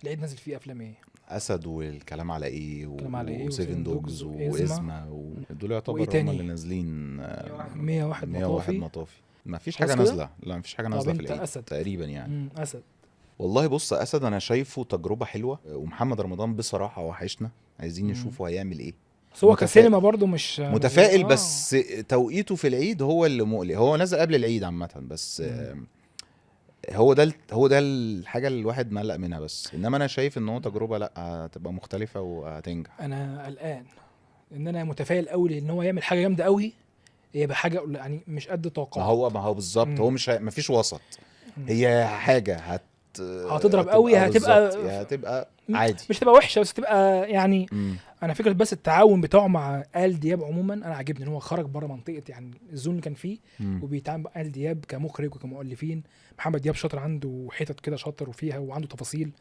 العيد نازل فيه افلام ايه؟ اسد والكلام على ايه كلام على ايه وسيفن وسيفن دوجز دوجز وازما وازما دول يعتبر وايه هم اللي تاني؟ نازلين. 101 101 مطافي. مطافي. ما فيش حاجه خلاص كده. نازله، لا ما فيش حاجه طب نازله في انت العيد اسد. تقريبا يعني. اسد. والله بص، اسد انا شايفه تجربه حلوه، ومحمد رمضان بصراحه وحشنا، عايزين مم. نشوفه هيعمل ايه. بس هو كسينما متفائل برضو مش زي متفائل بس توقيته في العيد هو اللي مقلق. هو نزل قبل العيد عامه بس مم. هو ده الحاجه اللي الواحد مقلق منها، بس انما انا شايف ان هو تجربه لا هتبقى مختلفه وهتنجح. انا قلقان ان انا متفائل قوي لان هو يعمل حاجه جامده قوي، هي بحاجه يعني مش قد توقعات. ما هو بالظبط، هو مم. مش ما فيش وسط. مم. هي حاجه هتضرب قوي، هتبقى بالظبط، هتبقى هي هتبقى عادي. مش تبقى وحشه بس تبقى يعني. امم انا فكره بس التعاون بتاعه مع آل دياب عموما انا عاجبني ان هو خرج بره منطقه يعني الزون اللي كان فيه، وبيتعامل مع آل دياب كمخرج وكمؤلفين. محمد دياب شاطر، عنده حتت كده شاطر وفيها، وعنده تفاصيل،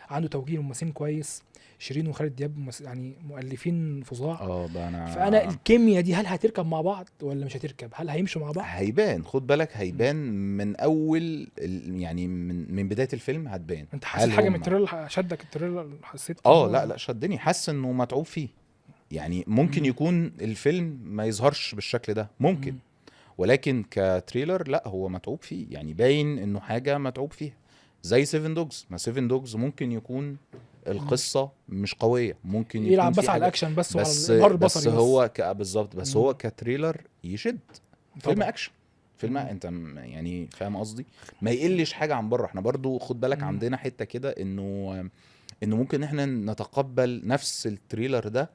عنده توجيه ممثلين كويس. شيرين وخالد دياب يعني مؤلفين فظاع. ده فانا انا الكيمياء دي هل هتركب مع بعض ولا مش هتركب؟ هل هيمشوا مع بعض؟ هيبان، خد بالك هيبان من اول يعني من بدايه الفيلم هتبان. انت حسيت هل حاجه من هم التريلر؟ شدك التريلر؟ حسيت إن هو لا شدني، حاسس انه متعوب فيه. يعني ممكن مم. يكون الفيلم ما يظهرش بالشكل ده ممكن، مم. ولكن كتريلر لا هو متعوب فيه، يعني باين انه حاجه متعوب فيها. زي سيفن دوجز، ما سيفن دوجز ممكن يكون القصه مش قويه، ممكن يكون يلعب بس في على حاجه الاكشن بس وعلى بس الابهار بس البصري بس. هو بالظبط، بس مم. هو كتريلر يشد. فيلم طبعا. اكشن، فيلم مم. انت يعني فاهم قصدي، ما يقلش حاجه عن بره. احنا برضو خد بالك مم. عندنا حته كده انه ممكن احنا نتقبل نفس التريلر ده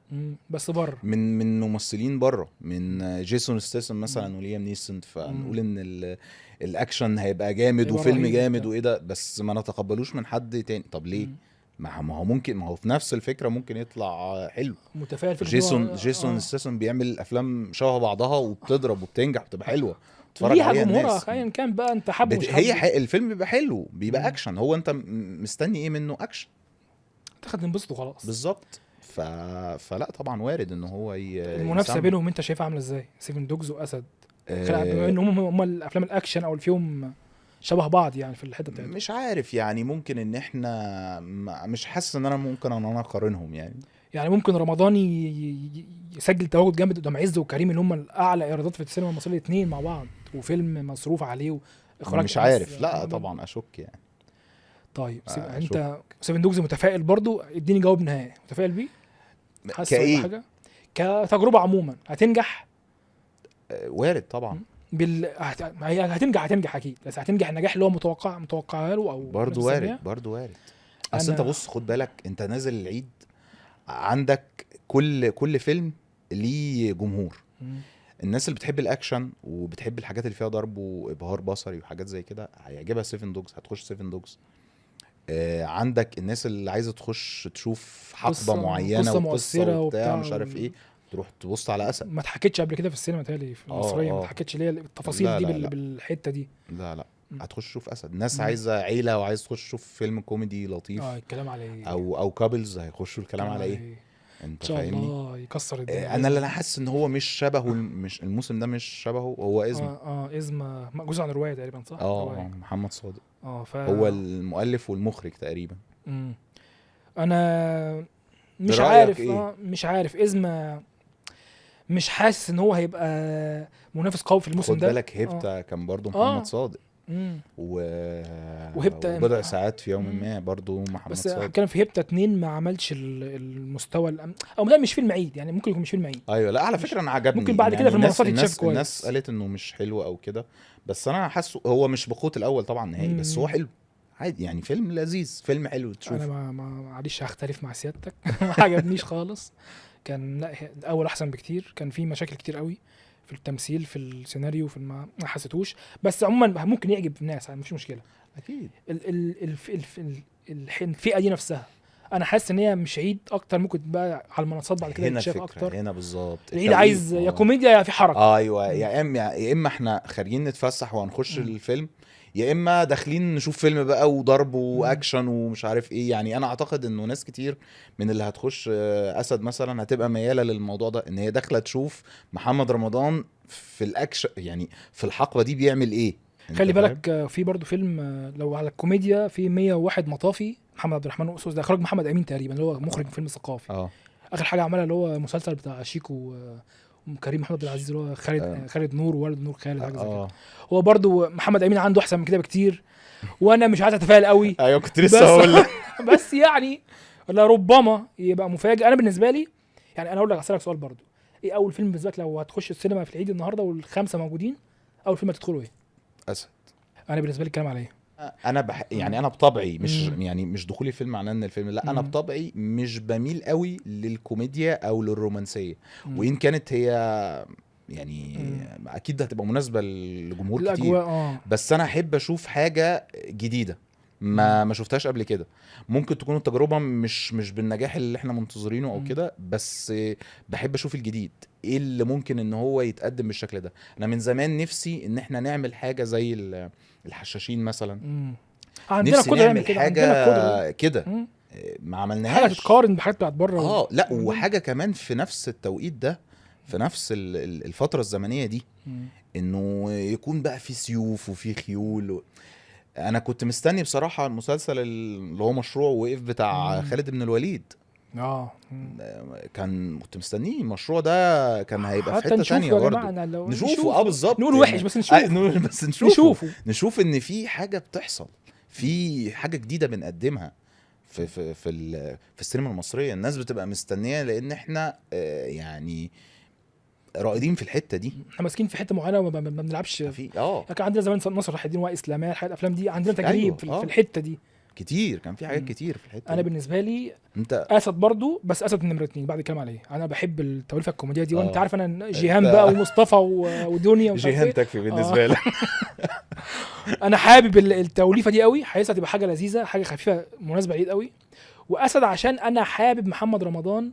بس بره. من ممثلين بره، من جيسون ستاثام مم. مثلا وليام نيسون، فنقول مم. ان الاكشن هيبقى جامد هيبقى وفيلم رهيب جامد وبتاع. وايه ده، بس ما نتقبلوش من حد تاني. طب ليه؟ مم. ما هو ممكن، ما هو في نفس الفكره ممكن يطلع حلو. متفائل فكره ان هو جيسون ستاثام بيعمل افلام شبه بعضها وبتضرب وبتنجح وبتبقى حلوه، اتفرج وليها عليها جمهورها الناس. ايا كان بقى، انت حابه مش حابه. الفيلم بيبقى حلو، بيبقى مم. اكشن، هو انت مستني ايه منه؟ اكشن تاخد تنبسط وخلاص. بالظبط. فلا طبعا وارد ان هو المنافسه يسمع. بينهم انت شايفها عامله ازاي؟ سيفن دوجز واسد، بما آه، ان هم الافلام الاكشن او الفيهم شبه بعض يعني في الحته بتاعتهم. مش عارف يعني، ممكن ان احنا مش حاسس ان انا ممكن ان انا اقارنهم يعني. يعني ممكن رمضان يسجل تواجد جامد قدام عز وكريم اللي هم الاعلى ايرادات في السينما المصريه الاثنين مع بعض، وفيلم مصروف عليه واخراج مش ناس عارف، لا عمل. طبعا اشك يعني. طيب اشك. انت سيفن دوجز متفائل برضو؟ اديني جواب نهائي. متفائل بيه؟ حاسس ولا كايه؟ حاجه؟ كتجربه عموما هتنجح؟ وارد طبعا. هي هتنجح اكيد، بس هتنجح النجاح اللي هو متوقعها له او برضو وارد، برضو وارد. اصل انت انا بص خد بالك، انت نازل العيد عندك كل فيلم ليه جمهور. مم. الناس اللي بتحب الاكشن وبتحب الحاجات اللي فيها ضرب وابهار بصري وحاجات زي كده هيعجبها سيفن دوجز، هتخش سيفن دوجز. عندك الناس اللي عايزه تخش تشوف حقبه معينه قصه وقصه مؤثره وبتاع وبتاع مش عارف ايه، تروح تبص على اسد. ما اتحكتش قبل كده في السينما تالي في المصريه، ما اه اتحكتش ليه التفاصيل لا دي لا لا بالحته دي. لا مم. هتخش تشوف اسد. ناس مم. عايزه عيله وعايز تخش تشوف فيلم كوميدي لطيف، الكلام على ايه؟ او كابلز هيخشوا الكلام الكلام على على ايه. ايه؟ ان انت شاء فاهمني. الله يكسر الدنيا انا باذن اللي انا الله. حاسس ان هو مش شبهه، مش الموسم ده مش شبهه، هو ازمه. ازمه جزء عن روايه تقريبا، صح؟ روايه. محمد صادق ف هو المؤلف والمخرج تقريبا. مم. انا مش برأيك عارف ايه؟ مش عارف ازمه. مش حاسس ان هو هيبقى منافس قوي في الموسم خد ده. بالك هيبتا كان برضو محمد اه صادق امم و... وهبتا وبضع ساعات في يوم مم. ما برضو محمد بس صادق. هتكلم في هبتا 2 ما عملش المستوى او ده مش فيلم عيد يعني، ممكن يكون مش فيلم عيد. ايوه لا على مش فكره انا عجبني ممكن بعد كده يعني. في الناس المنصات يتشاف الناس كويس. قالت انه مش حلو او كده، بس انا حاسه هو مش بقوه الاول طبعا نهائي، بس هو مم. حلو عادي يعني، فيلم لذيذ، فيلم حلو انا تشوفه. معلش هختلف مع سيادتك. ما عجبنيش خالص. كان لا الاول احسن بكتير، كان في مشاكل كتير قوي في التمثيل في السيناريو في ما حسيتوش. بس عموما ممكن يعجب الناس يعني، مفيش مشكله. اكيد. الفئه دي نفسها انا حاسس ان هي مش عيد اكتر، ممكن بقى على المنصات بعد كده هنا يتشاف الفكره، اكتر. هنا بالظبط العيد التوقيت. عايز يا كوميديا يا في حركه. ايوه، يا اما احنا خارجين نتفسح وهنخش مم. الفيلم، يا اما داخلين نشوف فيلم بقى وضرب مم. واكشن ومش عارف ايه. يعني انا اعتقد انه ناس كتير من اللي هتخش اسد مثلا هتبقى مياله للموضوع ده، ان هي داخله تشوف محمد رمضان في الاكشن، يعني في الحقبه دي بيعمل ايه. أنت خلي فاهم؟ بالك في برضو فيلم لو على الكوميديا في 101 مطافي، محمد عبد الرحمن وأسس، ده اخراج محمد امين تقريبا، اللي هو مخرج فيلم ثقافي. اه اخر حاجه عملها اللي هو مسلسل بتاع شيكو وكريم محمود عبد العزيز، اللي هو خالد نور وولد نور خالد، حاجه زي كده. اه هو برضو محمد امين عنده احسن من كده بكتير، وانا مش عايز اتفائل قوي. ايوه كنت بس لسه هقول لك. بس يعني لربما يبقى مفاجئ. انا بالنسبه لي يعني، انا اقول لك، اسالك سؤال برضو، ايه اول فيلم بالنسبه لك لو هتخش السينما في العيد النهارده والخمسه موجودين، اول فيلم هتدخله ايه؟ اسد. انا بالنسبه لي الكلام عليه. انا يعني انا بطبعي مش مم. يعني مش دخولي الفيلم معناه ان الفيلم لا، انا مم. بطبعي مش بميل قوي للكوميديا او للرومانسيه، مم. وان كانت هي يعني مم. اكيد هتبقى مناسبه لجمهور كتير، الاجواء بس انا احب اشوف حاجه جديده ما شفتهاش قبل كده. ممكن تكون التجربه مش بالنجاح اللي احنا منتظرينه او مم. كده، بس بحب اشوف الجديد ايه اللي ممكن ان هو يتقدم بالشكل ده. انا من زمان نفسي ان احنا نعمل حاجه زي الحشاشين مثلا. عندنا نفسي قدره نعمل نعمل كده، عندنا قدره. حاجه كده مم. ما حاجه عملناهاش. تتقارن بحاجات بتاعت بره لا وحاجه كمان في نفس التوقيت ده، في نفس الفتره الزمنيه دي، انه يكون بقى في سيوف وفي خيول انا كنت مستني بصراحه المسلسل اللي هو مشروع وقف بتاع خالد بن الوليد. كنت مستنيه المشروع ده، كان هيبقى في حته ثانيه برضه. نشوفه بالظبط، نقول وحش بس نشوفه. بس نشوف ان في حاجه بتحصل، في حاجه جديده بنقدمها في السينما المصريه. الناس بتبقى مستنيه لان احنا يعني رائدين في الحته دي، احنا ماسكين في حته معينه وما بنلعبش في كان عندنا زمان نصر رح الدين واسلاميه، الحاجات الافلام دي عندنا تجريب أيوة. في الحته دي كتير، كان في حاجات كتير في الحته انا دي. بالنسبه لي انت اسد برضو، بس اسد نمره 2 بعد الكلام عليه. انا بحب التوليفه الكوميديه دي، وانت عارف انا جيهان بقى ومصطفى ودنيا جيهان تكفي بالنسبه لي. انا حابب التوليفه دي قوي، حاسسها تبقى حاجه لذيذه، حاجه خفيفه مناسبه للعيد قوي. واسد عشان انا حابب محمد رمضان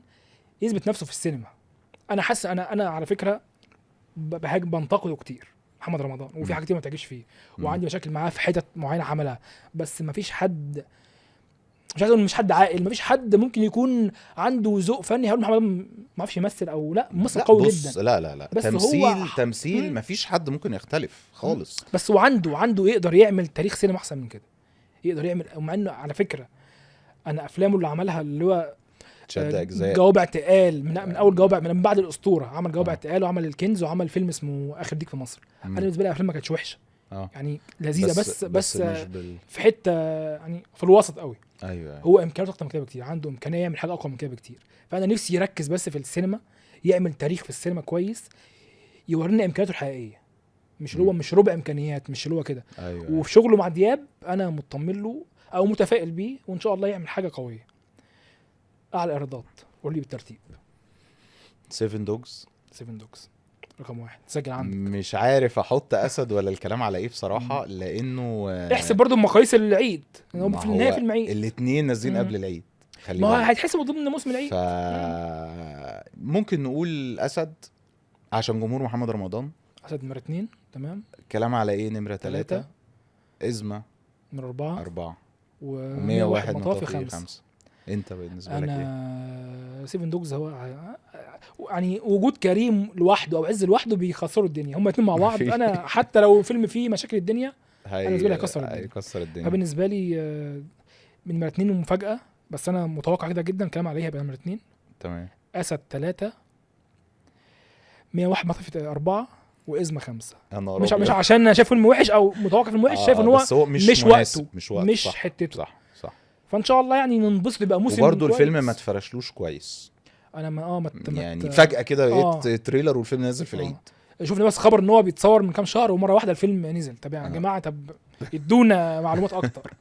يثبت نفسه في السينما. انا حاسس انا على فكره بنتقده كتير محمد رمضان، وفي حاجات كتير ما تعجبش فيه، وعندي مشاكل معاه في حتت معينه عملها، بس ما فيش حد، مش عايز اقول مش حد عاقل، ما فيش حد ممكن يكون عنده ذوق فني هيقول محمد رمضان ما يعرفش يمثل او لا، ممثل قوي جدا. لا بس تمثيل ما فيش حد ممكن يختلف خالص. بس وعنده يقدر يعمل تاريخ سينما احسن من كده، يقدر يعمل. مع انه على فكره انا افلامه اللي عملها اللي هو شد اجزاء، جواب اعتقال، من اول جواب، من بعد الاسطوره عمل جواب اعتقال، وعمل الكنز، وعمل فيلم اسمه اخر ديك في مصر. انا بالنسبه لي افلام ما كانتش وحشه يعني لذيذه، بس في حته يعني في الوسط قوي. ايوه. هو امكانياته اكتر من كده بكتير، عنده امكانيه يعمل حاجه اقوى من كده بكتير. فانا نفسي يركز بس في السينما، يعمل تاريخ في السينما كويس، يورينا امكانياته الحقيقيه، مش اللي هو مش ربع امكانيات، مش اللي هو كده. أيوة. وفي شغله مع دياب انا مطمن له او متفائل بيه، وان شاء الله يعمل حاجه قويه. اعلى ايرادات قول لي بالترتيب. 7 دوجز رقم 1 سجل عندك. مش عارف احط اسد ولا الكلام على ايه بصراحه، لانه احسب برضو مقاييس العيد، هم في النهايه فيلم عيد، الاثنين نازلين قبل العيد، ما هو هيتحسب ضمن موسم العيد. ممكن نقول اسد عشان جمهور محمد رمضان. اسد نمره 2 تمام. كلام على ايه نمره 3. ازمه نمره 4 و101 مطافي 5. انت بالنسبه لك ايه؟ انا 7 دوجز هو يعني وجود كريم لوحده او عز لوحده بيخسروا الدنيا، هم الاثنين مع بعض. انا حتى لو فيلم فيه مشاكل الدنيا انا بالنسبه لي هيكسر الدنيا. فبالنسبه لي من نمره 2 مفاجاه، بس انا متوقع كده جدا كلام عليها يبقى نمره 2. تمام. اسد 3 101 مطافي 4 وازمه 5. مش عشان انا شايف فيلم وحش او متوقع فيلم وحش، شايف ان هو مش وقته، مش حتته. صح. فان شاء الله يعني ننبسط يبقى موسم كويس. وبرده الفيلم ما تفرشلوش كويس. انا ما يعني فجأة كده لقيت تريلر والفيلم نازل في العيد. شوفني بس خبر ان هو بيتصور من كام شهر ومره واحده الفيلم نزل. طب يا جماعه، طب ادونا معلومات اكتر.